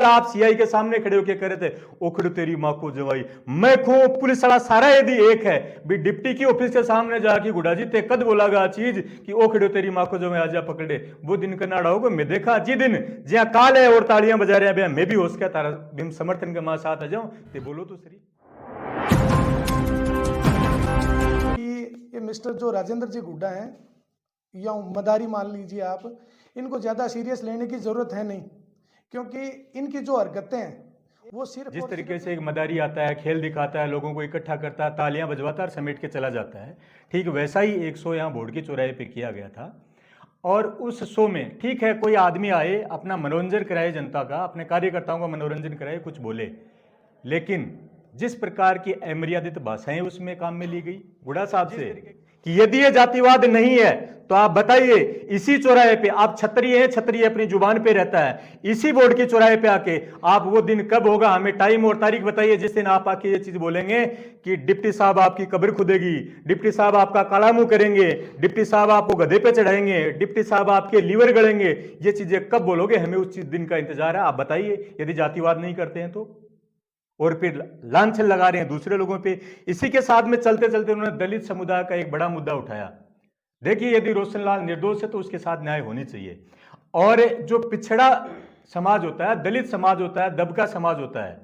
आप सीआई के सामने खड़े होकर कह रहे थे ओखड़ तेरी मां को जवाई, मैं खो पुलिस वाला सारा यदि एक है भी डिप्टी की ऑफिस के सामने जाके गुड़ा जी ते कद बोलागा चीज कि ओखड़ो तेरी मां को जवाई आजा पकड़े, वो दिन कनाड़ा होगा मैं देखा जी दिन जहां काल है और तालियां बजा रहे हैं, मैं भी हो सका तारा भीम समर्थन के मां साथ आ जाऊं ते बोलो तो सही। ये मिस्टर जो राजेंद्र जी गुड्डा हैं या मदारी मान लीजिए आप, इनको ज़्यादा सीरियस लेने की ज़रूरत है नहीं, क्योंकि इनकी जो हरकतें हैं वो सिर्फ जिस तरीके से एक मदारी आता है, खेल दिखाता है, लोगों को इकट्ठा करता है, तालियां बजवाता है और समेट के चला जाता है, ठीक वैसा ही एक शो यहाँ बोर्ड के चौराहे पे किया गया था। और उस शो में ठीक है कोई आदमी आए अपना मनोरंजन कराए, जनता का अपने कार्यकर्ताओं का मनोरंजन कराए, कुछ बोले, लेकिन जिस प्रकार की अमर्यादित भाषाएं उसमें काम में ली गई गुड़ा साहब से कि यदि ये जातिवाद नहीं है तो आप बताइए इसी चौराहे पे आप क्षत्रिय हैं, क्षत्रिय अपनी जुबान पे रहता है, इसी बोर्ड के चौराहे पे आके आप वो दिन कब होगा हमें टाइम और तारीख बताइए जिस दिन आप आके ये चीज बोलेंगे कि डिप्टी साहब आपकी कब्र खुदेगी, डिप्टी साहब आपका काला मुंह करेंगे, डिप्टी साहब आपको गधे पे चढ़ाएंगे, डिप्टी साहब आपके लीवर गड़ेंगे, ये चीजें कब बोलोगे? हमें उस दिन का इंतजार है, आप बताइए यदि जातिवाद नहीं करते हैं तो। और फिर लांछन लगा रहे हैं दूसरे लोगों पे। इसी के साथ में चलते चलते उन्होंने दलित समुदाय का एक बड़ा मुद्दा उठाया। देखिए यदि रोशनलाल निर्दोष है तो उसके साथ न्याय होनी चाहिए, और जो पिछड़ा समाज होता है, दलित समाज होता है, दबका समाज होता है,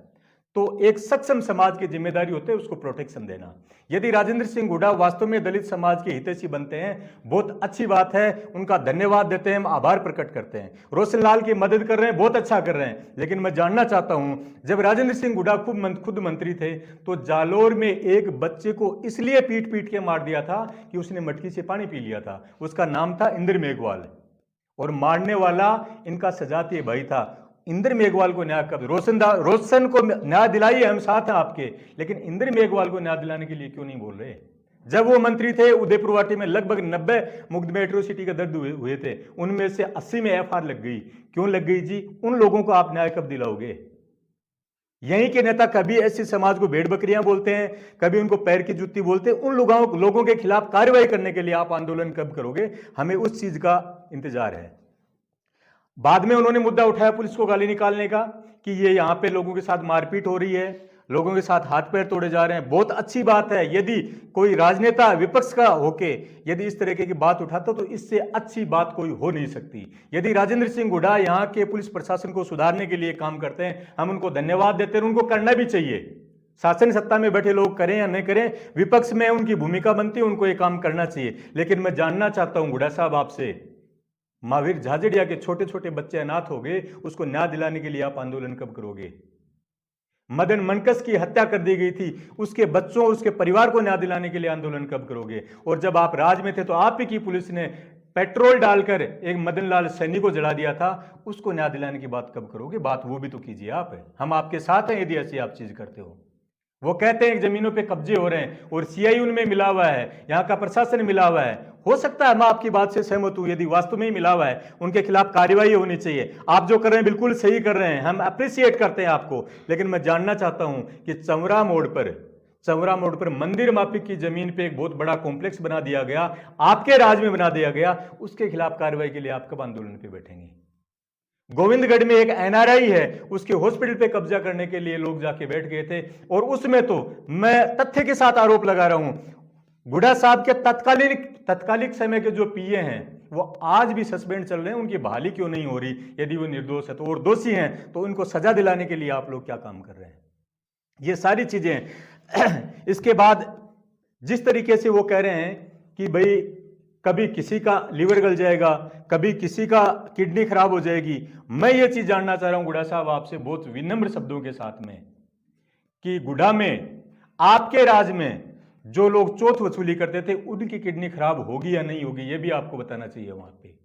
तो एक सक्षम समाज की जिम्मेदारी होती है उसको प्रोटेक्शन देना। यदि राजेंद्र सिंह हुड्डा वास्तव में दलित समाज के हितैषी बनते हैं, बहुत अच्छी बात है, उनका धन्यवाद देते हैं, हम आभार प्रकट करते हैं। रोशनलाल की मदद कर रहे हैं, बहुत अच्छा कर रहे हैं, लेकिन मैं जानना चाहता हूं जब राजेंद्र सिंह हुड्डा खुद मंत्री थे तो जालोर में एक बच्चे को इसलिए पीट पीट के मार दिया था कि उसने मटकी से पानी पी लिया था, उसका नाम था इंद्र मेघवाल, और मारने वाला इनका सजातीय भाई था। इंद्र मेघवाल को न्याय कब? रोशन को न्याय दिलाइए, हम साथ हैं आपके, लेकिन इंद्र मेघवाल को न्याय दिलाने के लिए क्यों नहीं बोल रहे? जब वो मंत्री थे उदयपुर वाटी में लगभग 90 मुकदमे एट्रोसिटी के दर्द हुए थे, उनमें से 80 में एफआईआर लग गई। क्यों लग गई जी? उन लोगों को आप न्याय कब दिलाओगे? यहीं के नेता कभी ऐसे समाज को भेड़ बकरियां बोलते हैं, कभी उनको पैर की जूती बोलते हैं। उन लोगों के खिलाफ कार्रवाई करने के लिए आप आंदोलन कब करोगे? हमें उस चीज का इंतजार है। बाद में उन्होंने मुद्दा उठाया पुलिस को गाली निकालने का कि ये यहाँ पे लोगों के साथ मारपीट हो रही है, लोगों के साथ हाथ पैर तोड़े जा रहे हैं। बहुत अच्छी बात है, यदि कोई राजनेता विपक्ष का होके यदि इस तरह की बात उठाता तो इससे अच्छी बात कोई हो नहीं सकती। यदि राजेंद्र सिंह हुड्डा यहाँ के पुलिस प्रशासन को सुधारने के लिए काम करते हैं, हम उनको धन्यवाद देते हैं, उनको करना भी चाहिए। शासन सत्ता में बैठे लोग करें या नहीं करें, विपक्ष में उनकी भूमिका बनती है, उनको ये काम करना चाहिए। लेकिन मैं जानना चाहता हूं हुड्डा साहब आपसे, महावीर झाझड़िया के छोटे छोटे बच्चे अनाथ हो गए, उसको न्याय दिलाने के लिए आप आंदोलन कब करोगे? मदन मनकस की हत्या कर दी गई थी, उसके बच्चों उसके परिवार को न्याय दिलाने के लिए आंदोलन कब करोगे? और जब आप राज में थे तो आप ही की पुलिस ने पेट्रोल डालकर एक मदन लाल सैनी को जला दिया था, उसको न्याय दिलाने की बात कब करोगे? बात वो भी तो कीजिए आप। हम आपके साथ हैं यदि ऐसी आप चीज करते हो। वो कहते हैं जमीनों पे कब्जे हो रहे हैं और सीआई उनमें मिला हुआ है, यहाँ का प्रशासन मिला हुआ है। हो सकता है मैं आपकी बात से सहमत हूं, यदि वास्तव में ही मिला हुआ है उनके खिलाफ कार्रवाई होनी चाहिए। आप जो कर रहे हैं बिल्कुल सही कर रहे हैं, हम अप्रिशिएट करते हैं आपको। लेकिन मैं जानना चाहता हूं कि चौरा मोड़ पर मंदिर माफिक की जमीन पे एक बहुत बड़ा कॉम्प्लेक्स बना दिया गया, आपके राज में बना दिया गया, उसके खिलाफ कार्रवाई के लिए आप कब आंदोलन पे बैठेंगे? गोविंदगढ़ में एक एनआरआई है, उसके हॉस्पिटल पे कब्जा करने के लिए लोग जाके बैठ गए थे, और उसमें तो मैं तथ्य के साथ आरोप लगा रहा हूं, हुड्डा साहब के तत्कालिक समय के जो पीए हैं वो आज भी सस्पेंड चल रहे हैं, उनकी बहाली क्यों नहीं हो रही? यदि वो निर्दोष है तो, और दोषी हैं तो उनको सजा दिलाने के लिए आप लोग क्या काम कर रहे हैं? ये सारी चीजें। इसके बाद जिस तरीके से वो कह रहे हैं कि भाई कभी किसी का लीवर गल जाएगा, कभी किसी का किडनी खराब हो जाएगी, मैं ये चीज जानना चाह रहा हूं हुड्डा साहब आपसे बहुत विनम्र शब्दों के साथ में कि गुड़ा में आपके राज में जो लोग चौथ वसूली करते थे उनकी किडनी खराब होगी या नहीं होगी, ये भी आपको बताना चाहिए। वहां पे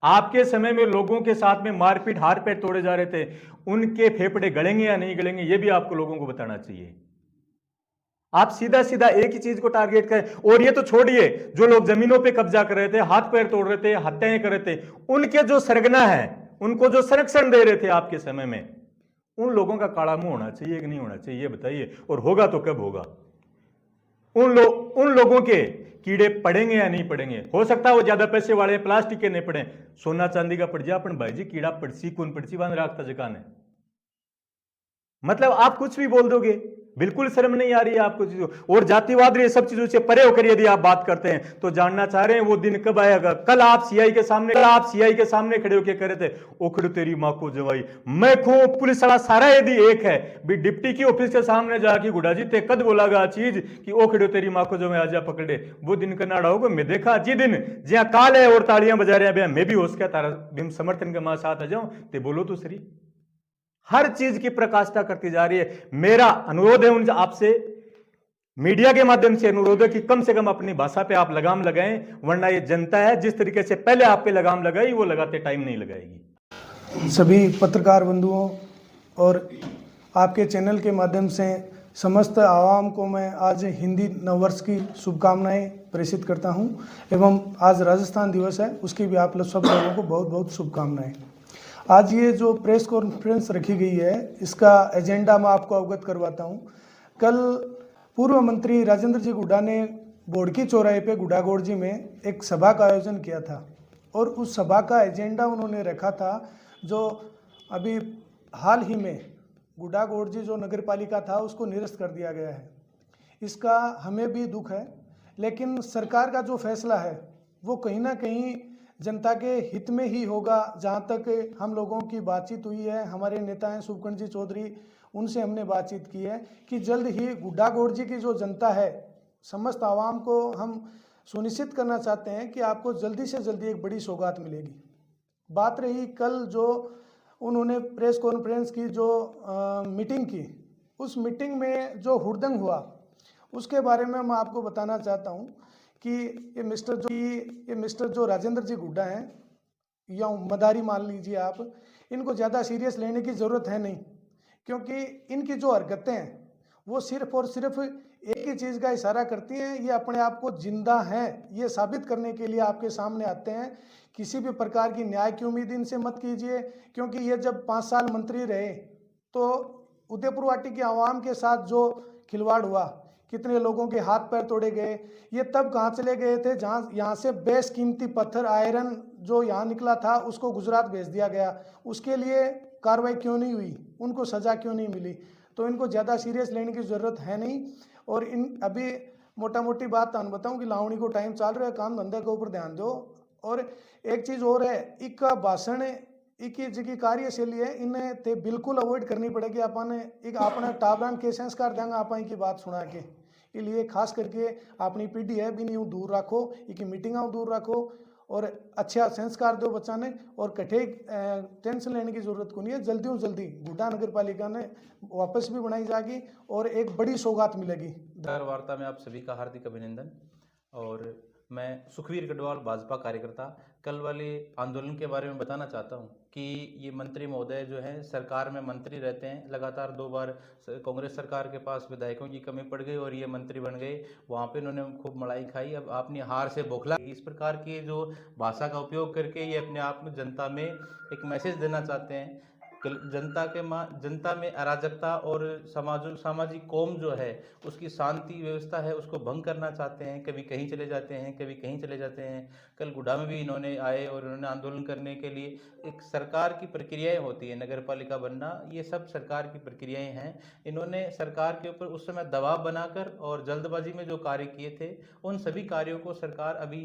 आपके समय में लोगों के साथ में मारपीट, हाथ पैर तोड़े जा रहे थे, उनके फेफड़े गलेंगे या नहीं गलेंगे, ये भी आपको लोगों को बताना चाहिए। आप सीधा सीधा एक ही चीज को टारगेट करें। और ये तो छोड़िए, जो लोग जमीनों पे कब्जा कर रहे थे, हाथ पैर तोड़ रहे थे, हत्याएं कर रहे थे, उनके जो सरगना है, उनको जो संरक्षण दे रहे थे आपके समय में, उन लोगों का काला मुंह होना चाहिए कि नहीं होना चाहिए, ये बताइए। और होगा तो कब होगा? उन लोगों के कीड़े पड़ेंगे या नहीं पड़ेंगे? हो सकता है वो ज्यादा पैसे वाले प्लास्टिक के नहीं पड़े, सोना चांदी का पड़ जाए, अपन भाई जी कीड़ा पड़सी कौन पड़सी बांध रखता जकान है। मतलब आप कुछ भी बोल दोगे, बिल्कुल शर्म नहीं आ रही है आपको चीजों। और जातिवाद ये सब चीजों से परे होकर यदि आप बात करते हैं तो जानना चाह रहे हैं वो दिन कब आएगा। कल आप सीआई के सामने खड़े होकर कह रहे थे ओखड़ तेरी माँ को जवाई मैं खो पुलिस वाला सारा यदि एक है भी डिप्टी की ऑफिस के सामने जाके गुडा जी ते कद बोलागा चीज कि ओखड़ो तेरी माँ को जवाई आजा पकड़े, वो दिन का नाड़ा होगा। मैं देखा जी दिन ज्या काल है और तालियां बजा रहे हैं, मैं भी हो सका तारा बिम समर्थन के मां साथ आ जाऊं ते बोलो तो सही। हर चीज की प्रकाशिता करती जा रही है। मेरा अनुरोध है उन आपसे, मीडिया के माध्यम से अनुरोध है कि कम से कम अपनी भाषा पे आप लगाम लगाएं, वरना ये जनता है जिस तरीके से पहले आप पे लगाम लगाई वो लगाते टाइम नहीं लगाएगी। सभी पत्रकार बंधुओं और आपके चैनल के माध्यम से समस्त आवाम को मैं आज हिंदी नववर्ष की शुभकामनाएं प्रेषित करता हूं एवं आज राजस्थान दिवस है उसकी भी आप सब लोगों को बहुत बहुत शुभकामनाएं। आज ये जो प्रेस कॉन्फ्रेंस रखी गई है इसका एजेंडा मैं आपको अवगत करवाता हूं। कल पूर्व मंत्री राजेंद्र जी गुड्डा ने बोड़की चौराहे पे गुड्डागोड़ जी में एक सभा का आयोजन किया था और उस सभा का एजेंडा उन्होंने रखा था जो अभी हाल ही में गुड्डागोड़ जी जो नगर पालिका था उसको निरस्त कर दिया गया है। इसका हमें भी दुख है, लेकिन सरकार का जो फैसला है वो कहीं ना कहीं जनता के हित में ही होगा। जहाँ तक हम लोगों की बातचीत हुई है, हमारे नेता हैं शुभकर्ण जी चौधरी, उनसे हमने बातचीत की है कि जल्द ही गुड्डागोड़ जी की जो जनता है, समस्त आवाम को हम सुनिश्चित करना चाहते हैं कि आपको जल्दी से जल्दी एक बड़ी सौगात मिलेगी। बात रही कल जो उन्होंने प्रेस कॉन्फ्रेंस की जो मीटिंग की, उस मीटिंग में जो हुड़दंग हुआ उसके बारे में मैं आपको बताना चाहता हूँ कि ये मिस्टर जो राजेंद्र जी गुड्डा हैं या मदारी मान लीजिए आप, इनको ज़्यादा सीरियस लेने की ज़रूरत है नहीं, क्योंकि इनकी जो हरकतें हैं वो सिर्फ और सिर्फ एक ही चीज़ का इशारा करती हैं, ये अपने आप को जिंदा हैं ये साबित करने के लिए आपके सामने आते हैं। किसी भी प्रकार की न्याय की उम्मीद इनसे मत कीजिए, क्योंकि ये जब 5 साल मंत्री रहे तो उदयपुर वाटी की आवाम के साथ जो खिलवाड़ हुआ, कितने लोगों के हाथ पैर तोड़े गए, ये तब कहाँ चले गए थे जहाँ यहाँ से बेशकीमती पत्थर आयरन जो यहाँ निकला था उसको गुजरात भेज दिया गया। उसके लिए कार्रवाई क्यों नहीं हुई, उनको सज़ा क्यों नहीं मिली? तो इनको ज़्यादा सीरियस लेने की ज़रूरत है नहीं। और इन अभी मोटा मोटी बात मैं बताऊँ कि लावणी को टाइम चल रहा है, काम धंधे के ऊपर ध्यान दो। और एक चीज़ और है, इनका भाषण एक जी कार्यशैली है इन्हें ते बिल्कुल अवॉइड करनी पड़ेगी। अपन एक अपना टाबरान के संस्कार देंगे आप की बात सुना के, इसलिए खास करके अपनी पीढ़ी है भी नहीं दूर रखो, एक मीटिंग दूर रखो और अच्छा संस्कार दो बच्चा ने। और कठे टेंशन लेने की जरूरत को नहीं है, जल्दी से जल्दी गुड्डा नगर पालिका ने वापस भी बनाई जाएगी और एक बड़ी सौगात मिलेगी। वार्ता में आप सभी का हार्दिक अभिनंदन। और मैं सुखवीर गढ़वाल भाजपा कार्यकर्ता कल वाले आंदोलन के बारे में बताना चाहता हूं कि ये मंत्री महोदय जो हैं सरकार में मंत्री रहते हैं, लगातार 2 बार कांग्रेस सरकार के पास विधायकों की कमी पड़ गई और ये मंत्री बन गए, वहाँ पे इन्होंने खूब मलाई खाई। अब आपने हार से बौखला, इस प्रकार की जो भाषा का उपयोग करके ये अपने आप में जनता में एक मैसेज देना चाहते हैं। जनता में अराजकता और सामाजिक कौम जो है उसकी शांति व्यवस्था है उसको भंग करना चाहते हैं। कभी कहीं चले जाते हैं, कभी कहीं चले जाते हैं। कल गुड्डा में भी इन्होंने आए और इन्होंने आंदोलन करने के लिए, एक सरकार की प्रक्रियाएं होती है, नगर पालिका बनना, ये सब सरकार की प्रक्रियाएं हैं। इन्होंने सरकार के ऊपर उस समय दबाव बनाकर और जल्दबाजी में जो कार्य किए थे उन सभी कार्यों को सरकार, अभी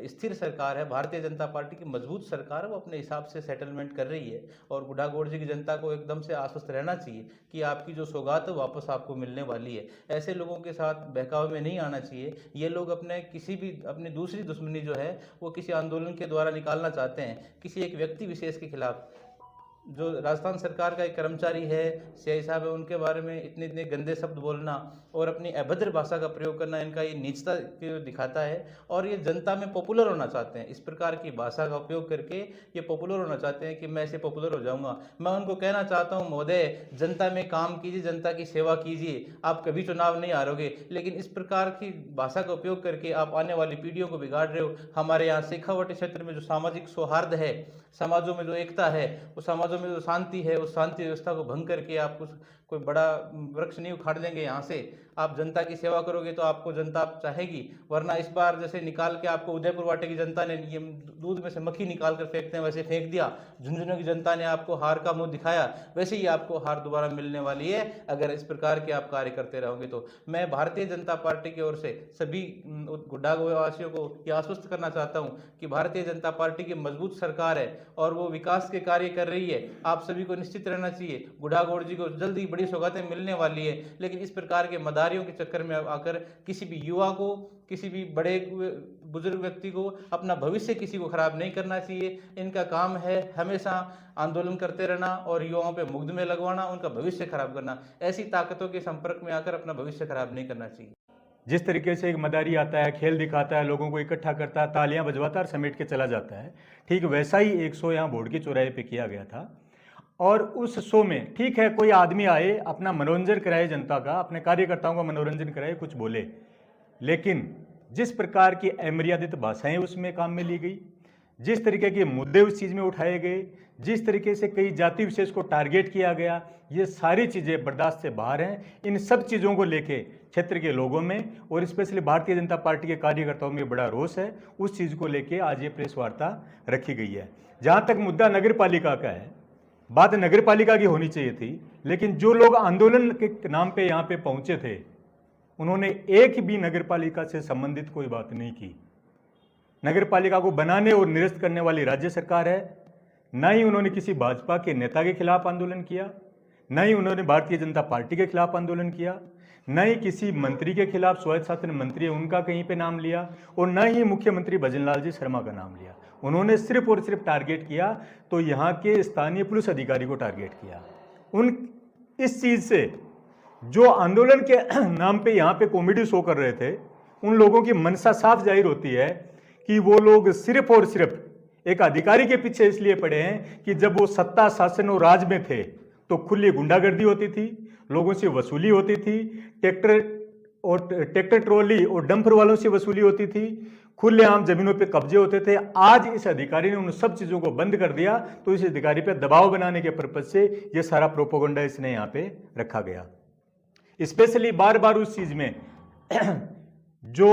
स्थिर सरकार है, भारतीय जनता पार्टी की मजबूत सरकार है, वो अपने हिसाब से सेटलमेंट कर रही है। और गुड्डागोड़ जी की जनता को एकदम से आश्वस्त रहना चाहिए कि आपकी जो सौगात है वापस आपको मिलने वाली है। ऐसे लोगों के साथ बहकावे में नहीं आना चाहिए। ये लोग अपनी दूसरी दुश्मनी जो है वो किसी आंदोलन के द्वारा निकालना चाहते हैं, किसी एक व्यक्ति विशेष के खिलाफ। जो राजस्थान सरकार का एक कर्मचारी है, सीआई साहब है, उनके बारे में इतने गंदे शब्द बोलना और अपनी अभद्र भाषा का प्रयोग करना, इनका ये नीचता दिखाता है। और ये जनता में पॉपुलर होना चाहते हैं, इस प्रकार की भाषा का उपयोग करके ये पॉपुलर होना चाहते हैं कि मैं ऐसे पॉपुलर हो जाऊंगा। मैं उनको कहना चाहता हूं, महोदय जनता में काम कीजिए, जनता की सेवा कीजिए, आप कभी चुनाव नहीं हारोगे। लेकिन इस प्रकार की भाषा का उपयोग करके आप आने वाली पीढ़ियों को बिगाड़ रहे हो। हमारे यहाँ शेखावाटी क्षेत्र में जो सामाजिक सौहार्द है, समाजों में जो एकता है, वो समाजों समाजों में जो शांति है उस शांति व्यवस्था को भंग करके आप कुछ कोई बड़ा वृक्ष नहीं उखाड़ देंगे यहाँ से। आप जनता की सेवा करोगे तो आपको जनता चाहेगी, वरना इस बार जैसे निकाल के आपको उदयपुर वाटे की जनता ने ये दूध में से मक्खी निकाल कर फेंकते हैं वैसे फेंक दिया, झुंझुनू की जनता ने आपको हार का मुंह दिखाया, वैसे ही आपको हार दोबारा मिलने वाली है अगर इस प्रकार के आप कार्य करते रहोगे तो। मैं भारतीय जनता पार्टी की ओर से सभी गुड्डा वासियों को ये आश्वस्त करना चाहता हूँ कि भारतीय जनता पार्टी की मजबूत सरकार है और वो विकास के कार्य कर रही है। आप सभी को निश्चित रहना चाहिए, गुड्डागौड़ जी को जल्दी बड़ी सौगातें मिलने वाली है, लेकिन इस प्रकार के मदारियों के चक्कर में आकर किसी भी युवा को, किसी भी बड़े बुजुर्ग व्यक्ति को अपना भविष्य किसी को खराब नहीं करना चाहिए। इनका काम है हमेशा आंदोलन करते रहना और युवाओं पे मुग्ध में लगवाना, उनका भविष्य खराब करना। ऐसी ताकतों के संपर्क में आकर अपना भविष्य खराब नहीं करना चाहिए। जिस तरीके से एक मदारी आता है, खेल दिखाता है, लोगों को इकट्ठा करता है, तालियां बजवाता है और समेट के चला जाता है, ठीक वैसा ही एक शो यहाँ बोर्ड के चौराहे पे किया गया था। और उस शो में ठीक है कोई आदमी आए, अपना मनोरंजन कराए, जनता का, अपने कार्यकर्ताओं का मनोरंजन कराए, कुछ बोले, लेकिन जिस प्रकार की अमर्यादित भाषाएं उसमें काम में ली गई, जिस तरीके के मुद्दे उस चीज़ में उठाए गए, जिस तरीके से कई जाति विशेष को टारगेट किया गया, ये सारी चीज़ें बर्दाश्त से बाहर हैं। इन सब चीज़ों को लेके क्षेत्र के लोगों में और स्पेशली भारतीय जनता पार्टी के कार्यकर्ताओं में बड़ा रोष है। उस चीज़ को लेके आज ये प्रेस वार्ता रखी गई है। जहाँ तक मुद्दा नगर पालिका का है, बात नगर पालिका की होनी चाहिए थी, लेकिन जो लोग आंदोलन के नाम पे यहाँ पे पहुँचे थे उन्होंने एक भी नगर पालिका से संबंधित कोई बात नहीं की। नगर पालिका को बनाने और निरस्त करने वाली राज्य सरकार है। न ही उन्होंने किसी भाजपा के नेता के खिलाफ आंदोलन किया, न ही उन्होंने भारतीय जनता पार्टी के खिलाफ आंदोलन किया, न ही किसी मंत्री के खिलाफ, स्वायत्त शासन मंत्री है उनका कहीं पे नाम लिया, और न ही मुख्यमंत्री भजनलाल जी शर्मा का नाम लिया। उन्होंने सिर्फ और सिर्फ टारगेट किया तो यहाँ के स्थानीय पुलिस अधिकारी को टारगेट किया। इस चीज़ से जो आंदोलन के नाम पे यहाँ पे कॉमेडी शो कर रहे थे, उन लोगों की मनसा साफ जाहिर होती है कि वो लोग सिर्फ और सिर्फ एक अधिकारी के पीछे इसलिए पड़े हैं कि जब वो सत्ता, शासन और राज में थे तो खुली गुंडागर्दी होती थी, लोगों से वसूली होती थी, ट्रैक्टर ट्रॉली और डंपर वालों से वसूली होती थी, खुलेआम जमीनों पे कब्जे होते थे। आज इस अधिकारी ने उन सब चीज़ों को बंद कर दिया, तो इस अधिकारी पे दबाव बनाने के पर्पज से ये सारा प्रोपोगंडा इसने यहाँ पे रखा गया। स्पेशली बार बार उस चीज में जो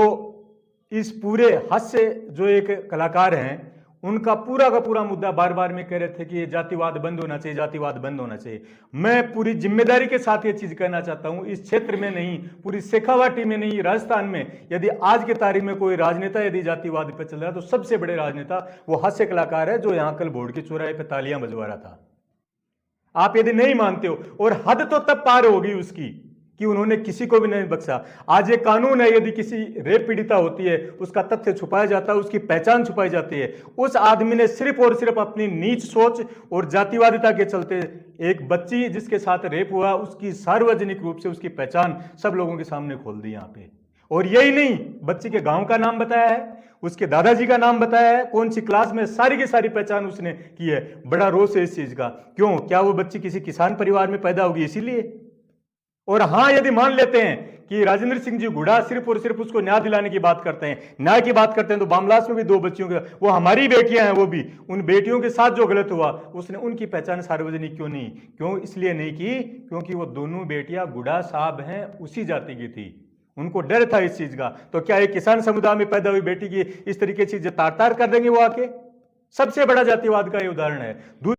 इस पूरे हास्य जो एक कलाकार हैं उनका पूरा का पूरा मुद्दा बार बार में कह रहे थे कि ये जातिवाद बंद होना चाहिए, जातिवाद बंद होना चाहिए। मैं पूरी जिम्मेदारी के साथ ये चीज कहना चाहता हूं, इस क्षेत्र में नहीं, पूरी शेखावाटी में नहीं, राजस्थान में यदि आज की तारीख में कोई राजनेता यदि जातिवाद पे चल रहा है तो सबसे बड़े राजनेता वो हास्य कलाकार है जो यहां कल बोर्ड के चौराहे पे तालियां बजवा रहा था। आप यदि नहीं मानते हो, और हद तो तब पार होगी उसकी कि उन्होंने किसी को भी नहीं बख्शा। आज ये कानून है, यदि किसी रेप पीड़िता होती है उसका तथ्य छुपाया जाता है, उसकी पहचान छुपाई जाती है। उस आदमी ने सिर्फ और सिर्फ अपनी नीच सोच और जातिवादिता के चलते एक बच्ची जिसके साथ रेप हुआ उसकी सार्वजनिक रूप से उसकी पहचान सब लोगों के सामने खोल दी यहाँ पे। और यही नहीं, बच्ची के गांव का नाम बताया है, उसके दादाजी का नाम बताया है, कौन सी क्लास में, सारी की सारी पहचान उसने की है। बड़ा रोष है इस चीज का। क्यों? क्या वो बच्ची किसी किसान परिवार में पैदा होगी इसीलिए? और हाँ, यदि मान लेते हैं कि राजेंद्र सिंह जी गुड़ा सिर्फ और सिर्फ उसको न्याय दिलाने की बात करते हैं, न्याय की बात करते हैं, तो बामलास में भी 2 बच्चियों के, वो हमारी बेटियां हैं, वो भी उन बेटियों के साथ जो गलत हुआ उसने उनकी पहचान सार्वजनिक क्यों नहीं? क्यों? इसलिए नहीं की क्योंकि वो दोनों बेटियां गुड़ा साहब हैं उसी जाति की थी, उनको डर था इस चीज का। तो क्या एक किसान समुदाय में पैदा हुई बेटी की इस तरीके से तार तार कर देंगे वो आके? सबसे बड़ा जातिवाद का ये उदाहरण है।